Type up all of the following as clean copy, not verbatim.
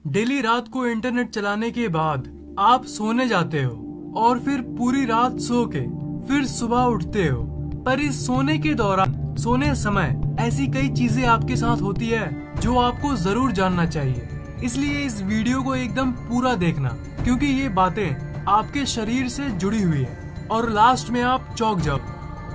Daily रात को internet चलाने के बाद आप सोने जाते हो और फिर पूरी रात सो के फिर सुबह उठते हो। पर इस सोने के दौरान, सोने समय ऐसी कई चीजें आपके साथ होती है जो आपको जरूर जानना चाहिए। इसलिए इस वीडियो को एकदम पूरा देखना, क्योंकि ये बातें आपके शरीर से जुड़ी हुई है और लास्ट में आप चौंक जाओ।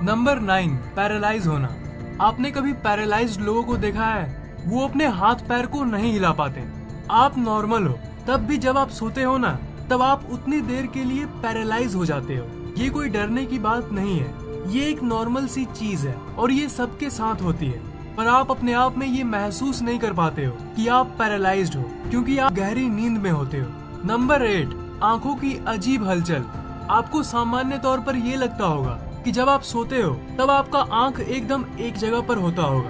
नंबर 9, पैरालाइज होना। आपने कभी पैरालाइज्ड लोगों को देखा है? वो अपने हाथ पैर को नहीं हिला पाते। आप नॉर्मल हो, तब भी जब आप सोते हो ना, तब आप उतनी देर के लिए पैरालाइज हो जाते हो। ये कोई डरने की बात नहीं है, ये एक नॉर्मल सी चीज है और ये सबके साथ होती है। पर आप अपने आप में ये महसूस नहीं कर पाते हो कि आप पैरालाइज्ड हो, क्योंकि आप गहरी नींद में होते हो। नंबर 8, आंखों की अजीब हलचल। आपको सामान्य तौर पर ये लगता होगा कि जब आप सोते हो तब आपका आंख एकदम एक जगह पर होता होगा,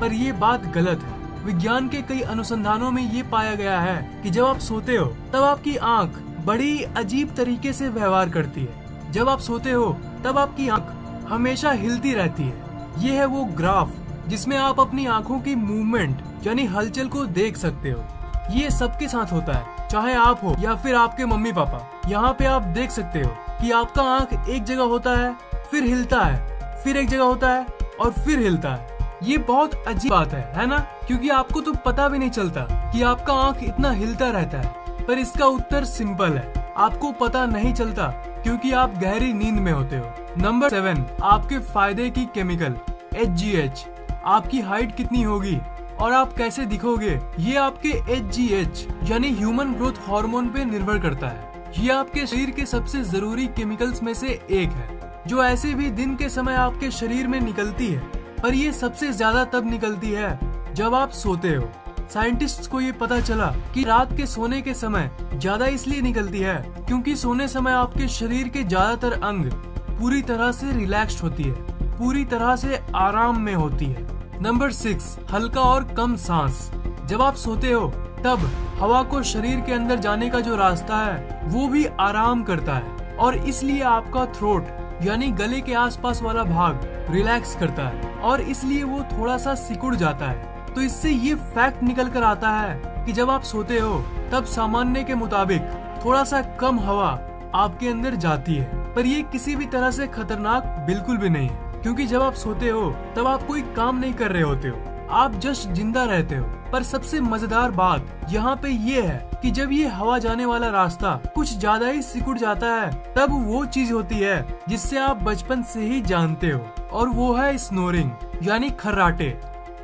पर ये बात गलत है। विज्ञान के कई अनुसंधानों में ये पाया गया है कि जब आप सोते हो तब आपकी आंख बड़ी अजीब तरीके से व्यवहार करती है। जब आप सोते हो तब आपकी आंख हमेशा हिलती रहती है। ये है वो ग्राफ जिसमें आप अपनी आंखों की मूवमेंट यानी हलचल को देख सकते हो। ये सबके साथ होता है, चाहे आप हो या फिर आपके मम्मी पापा। यहाँ पे आप देख सकते हो कि आपका आंख एक जगह होता है, फिर हिलता है, फिर एक जगह होता है और फिर हिलता है। ये बहुत अजीब बात है ना? क्योंकि आपको तो पता भी नहीं चलता कि आपका आंख इतना हिलता रहता है। पर इसका उत्तर सिंपल है, आपको पता नहीं चलता क्योंकि आप गहरी नींद में होते हो। नंबर 7, आपके फायदे की केमिकल HGH। आपकी हाइट कितनी होगी और आप कैसे दिखोगे, ये आपके HGH यानी ह्यूमन ग्रोथ हार्मोन पे निर्भर करता है। ये आपके शरीर के सबसे जरूरी केमिकल्स में से एक है, जो ऐसे भी दिन के समय आपके शरीर में निकलती है, पर ये सबसे ज्यादा तब निकलती है जब आप सोते हो। साइंटिस्ट्स को ये पता चला कि रात के सोने के समय ज्यादा इसलिए निकलती है क्योंकि सोने समय आपके शरीर के ज्यादातर अंग पूरी तरह से रिलैक्स्ड होती है, पूरी तरह से आराम में होती है। नंबर 6, हल्का और कम सांस। जब आप सोते हो तब हवा को शरीर के अंदर जाने का जो रास्ता है वो भी आराम करता है और इसलिए आपका थ्रोट यानी गले के आसपास वाला भाग रिलैक्स करता है और इसलिए वो थोड़ा सा सिकुड़ जाता है। तो इससे ये फैक्ट निकल कर आता है कि जब आप सोते हो तब सामान्य के मुताबिक थोड़ा सा कम हवा आपके अंदर जाती है, पर ये किसी भी तरह से खतरनाक बिल्कुल भी नहीं है, क्योंकि जब आप सोते हो तब आप कोई काम नहीं कर रहे होते हो, आप जस्ट जिंदा रहते हो। पर सबसे मजेदार बात यहाँ पे ये है कि जब ये हवा जाने वाला रास्ता कुछ ज्यादा ही सिकुड़ जाता है, तब वो चीज होती है जिससे आप बचपन से ही जानते हो, और वो है स्नोरिंग यानी खर्राटे।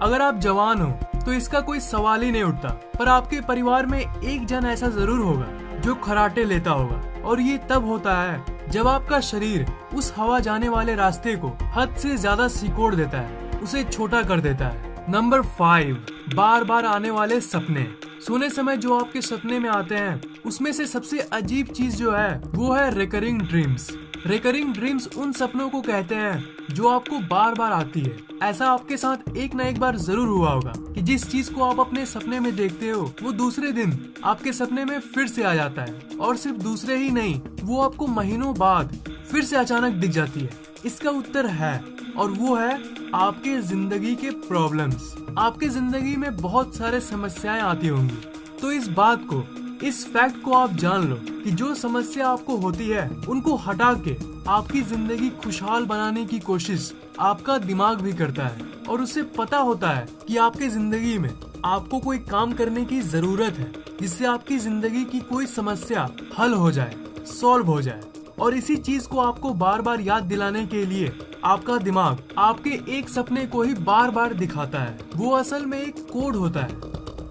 अगर आप जवान हो तो इसका कोई सवाल ही नहीं उठता, पर आपके परिवार में एक जन ऐसा जरूर होगा जो खर्राटे लेता होगा, और ये तब होता है जब आपका शरीर उस हवा जाने वाले रास्ते को हद से ज्यादा सिकोड़ देता है, उसे छोटा कर देता है। नंबर 5, बार बार आने वाले सपने। सोने समय जो आपके सपने में आते हैं उसमें से सबसे अजीब चीज जो है वो है रिकरिंग ड्रीम्स। रिकरिंग ड्रीम्स उन सपनों को कहते हैं जो आपको बार बार आती है। ऐसा आपके साथ एक न एक बार जरूर हुआ होगा कि जिस चीज को आप अपने सपने में देखते हो वो दूसरे दिन आपके सपने में फिर से आ जाता है, और सिर्फ दूसरे ही नहीं, वो आपको महीनों बाद फिर से अचानक दिख जाती है। इसका उत्तर है, और वो है आपके जिंदगी के प्रॉब्लम्स। आपके जिंदगी में बहुत सारे समस्याएं आती होंगी, तो इस बात को, इस फैक्ट को आप जान लो कि जो समस्या आपको होती है उनको हटा के आपकी जिंदगी खुशहाल बनाने की कोशिश आपका दिमाग भी करता है, और उसे पता होता है कि आपके जिंदगी में आपको कोई काम करने की जरूरत है जिससे आपकी जिंदगी की कोई समस्या हल हो जाए, सॉल्व हो जाए। और इसी चीज को आपको बार बार याद दिलाने के लिए आपका दिमाग आपके एक सपने को ही बार बार दिखाता है। वो असल में एक कोड होता है,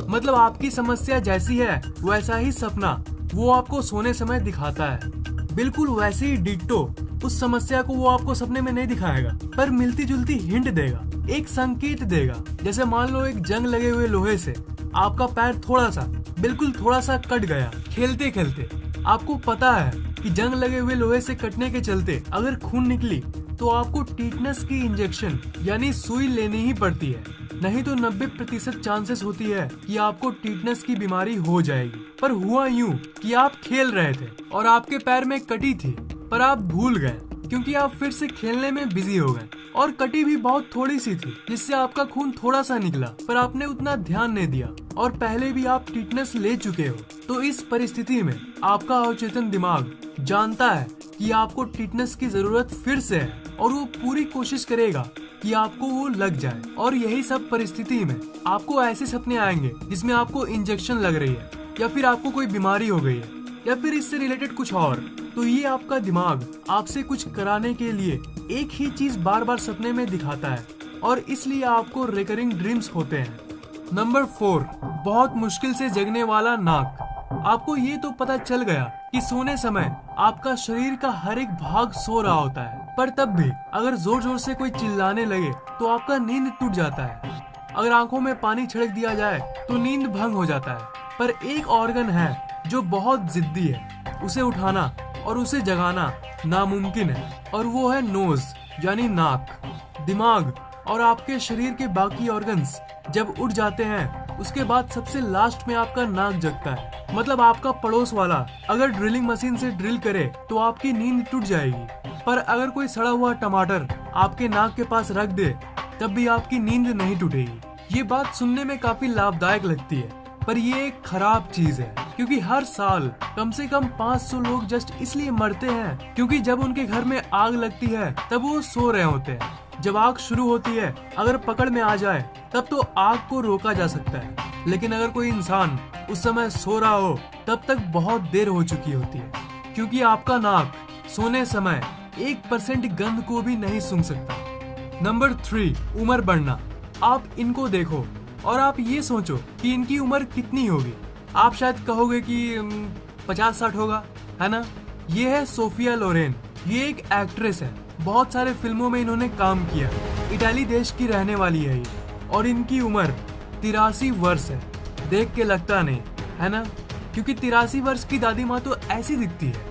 मतलब आपकी समस्या जैसी है वैसा ही सपना वो आपको सोने समय दिखाता है। बिल्कुल वैसे ही डिट्टो उस समस्या को वो आपको सपने में नहीं दिखाएगा, पर मिलती जुलती हिंट देगा, एक संकेत देगा। जैसे मान लो एक जंग लगे हुए लोहे से आपका पैर थोड़ा सा, बिल्कुल थोड़ा सा कट गया खेलते खेलते। आपको पता है कि जंग लगे हुए लोहे से कटने के चलते अगर खून निकली तो आपको टीटनस की इंजेक्शन यानी सुई लेनी ही पड़ती है, नहीं तो 90% चांसेस होती है कि आपको टीटनस की बीमारी हो जाएगी। पर हुआ यूं कि आप खेल रहे थे और आपके पैर में कटी थी, पर आप भूल गए क्योंकि आप फिर से खेलने में बिजी हो गए। और कटी भी बहुत थोड़ी सी थी, जिससे आपका खून थोड़ा सा निकला, पर आपने उतना ध्यान नहीं दिया और पहले भी आप टिटनेस ले चुके हो। तो इस परिस्थिति में आपका अवचेतन दिमाग जानता है कि आपको टिटनेस की जरूरत फिर से है और वो पूरी कोशिश करेगा कि आपको वो लग जाए। और यही सब परिस्थिति में आपको ऐसे सपने आएंगे जिसमें आपको इंजेक्शन लग रही है या फिर आपको कोई बीमारी हो गई है या फिर इससे रिलेटेड कुछ और। तो ये आपका दिमाग आपसे कुछ कराने के लिए एक ही चीज बार बार सपने में दिखाता है और इसलिए आपको रिकरिंग ड्रीम्स होते हैं। नंबर 4, बहुत मुश्किल से जगने वाला नाक। आपको ये तो पता चल गया कि सोने समय आपका शरीर का हर एक भाग सो रहा होता है, पर तब भी अगर जोर जोर से कोई चिल्लाने लगे तो आपका नींद टूट जाता है। अगर आंखों में पानी छिड़क दिया जाए तो नींद भंग हो जाता है। पर एक ऑर्गन है जो बहुत जिद्दी है, उसे उठाना और उसे जगाना नामुमकिन है, और वो है नोज यानी नाक। दिमाग और आपके शरीर के बाकी ऑर्गन्स जब उठ जाते हैं उसके बाद सबसे लास्ट में आपका नाक जगता है। मतलब आपका पड़ोस वाला अगर ड्रिलिंग मशीन से ड्रिल करे तो आपकी नींद टूट जाएगी, पर अगर कोई सड़ा हुआ टमाटर आपके नाक के पास रख दे तब भी आपकी नींद नहीं टूटेगी। ये बात सुनने में काफी लाभदायक लगती है, पर ये एक खराब चीज है, क्योंकि हर साल कम से कम 500 लोग जस्ट इसलिए मरते हैं क्योंकि जब उनके घर में आग लगती है तब वो सो रहे होते हैं। जब आग शुरू होती है अगर पकड़ में आ जाए तब तो आग को रोका जा सकता है, लेकिन अगर कोई इंसान उस समय सो रहा हो तब तक बहुत देर हो चुकी होती है, क्योंकि आपका नाक सोने समय 1% गंध को भी नहीं सूंघ सकता। नंबर 3, उम्र बढ़ना। आप इनको देखो और आप ये सोचो कि इनकी उम्र कितनी होगी। आप शायद कहोगे कि 50-60 होगा, है ना। ये है सोफिया लोरेन। ये एक एक्ट्रेस है, बहुत सारे फिल्मों में इन्होंने काम किया। इटाली देश की रहने वाली है ये, और इनकी उम्र 83 वर्ष है। देख के लगता नहीं, है ना, क्योंकि 83 वर्ष की दादी माँ तो ऐसी दिखती है।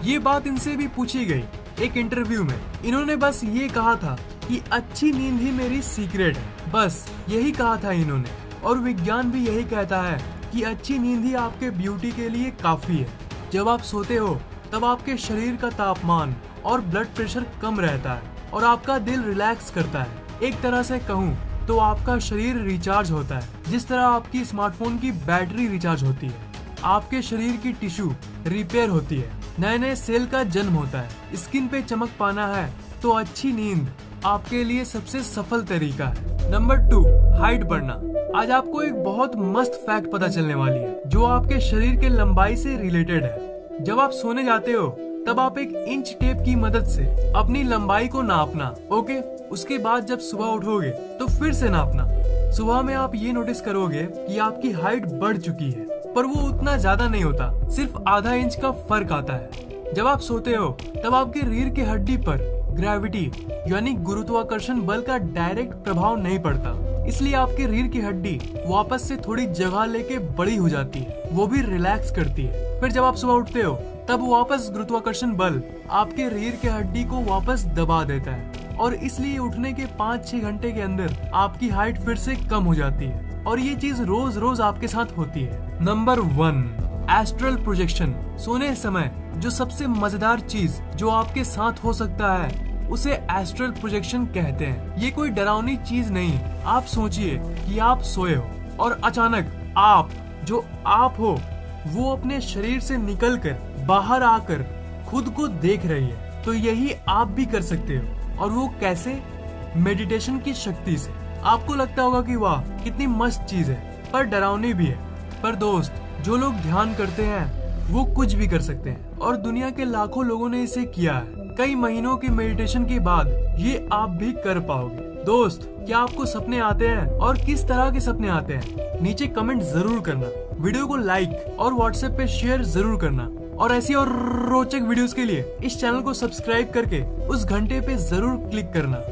ये बात इनसे भी पूछी गई एक इंटरव्यू में। इन्होंने बस ये कहा था कि अच्छी नींद ही मेरी सीक्रेट है, बस यही कहा था इन्होंने। और विज्ञान भी यही कहता है कि अच्छी नींद ही आपके ब्यूटी के लिए काफी है। जब आप सोते हो तब आपके शरीर का तापमान और ब्लड प्रेशर कम रहता है और आपका दिल रिलैक्स करता है। एक तरह से कहूँ तो आपका शरीर रिचार्ज होता है, जिस तरह आपकी स्मार्टफोन की बैटरी रिचार्ज होती है। आपके शरीर की टिश्यू रिपेयर होती है, नए नए सेल का जन्म होता है। स्किन पे चमक पाना है तो अच्छी नींद आपके लिए सबसे सफल तरीका है। नंबर 2, हाइट बढ़ना। आज आपको एक बहुत मस्त फैक्ट पता चलने वाली है जो आपके शरीर के लंबाई से रिलेटेड है। जब आप सोने जाते हो तब आप एक इंच टेप की मदद से अपनी लंबाई को नापना, ओके। उसके बाद जब सुबह उठोगे तो फिर से नापना। सुबह में आप ये नोटिस करोगे कि आपकी हाइट बढ़ चुकी है, पर वो उतना ज्यादा नहीं होता, सिर्फ आधा इंच का फर्क आता है। जब आप सोते हो तब आपके रीढ़ की हड्डी पर ग्रेविटी यानी गुरुत्वाकर्षण बल का डायरेक्ट प्रभाव नहीं पड़ता, इसलिए आपके रीढ़ की हड्डी वापस से थोड़ी जगह लेके बड़ी हो जाती है, वो भी रिलैक्स करती है। फिर जब आप सुबह उठते हो तब वापस गुरुत्वाकर्षण बल आपके रीढ़ की हड्डी को वापस दबा देता है, और इसलिए उठने के 5-6 घंटे के अंदर आपकी हाइट फिर से कम हो जाती है। और ये चीज रोज रोज आपके साथ होती है। Number 1, astral projection. सोने समय जो सबसे मजेदार चीज जो आपके साथ हो सकता है उसे एस्ट्रल प्रोजेक्शन कहते हैं। ये कोई डरावनी चीज नहीं। आप सोचिए कि आप सोए हो और अचानक आप जो आप हो वो अपने शरीर से निकलकर बाहर आकर खुद को देख रही है। तो यही आप भी कर सकते हो, और वो कैसे? मेडिटेशन की शक्ति से। आपको लगता होगा कि वाह कितनी मस्त चीज है, पर डरावनी भी है। पर दोस्त, जो लोग ध्यान करते हैं वो कुछ भी कर सकते हैं, और दुनिया के लाखों लोगों ने इसे किया है। कई महीनों के मेडिटेशन के बाद ये आप भी कर पाओगे। दोस्त, क्या आपको सपने आते हैं और किस तरह के सपने आते हैं? नीचे कमेंट जरूर करना, वीडियो को लाइक और व्हाट्सएप पे शेयर जरूर करना, और ऐसी और रोचक वीडियोस के लिए इस चैनल को सब्सक्राइब करके उस घंटे पे जरूर क्लिक करना।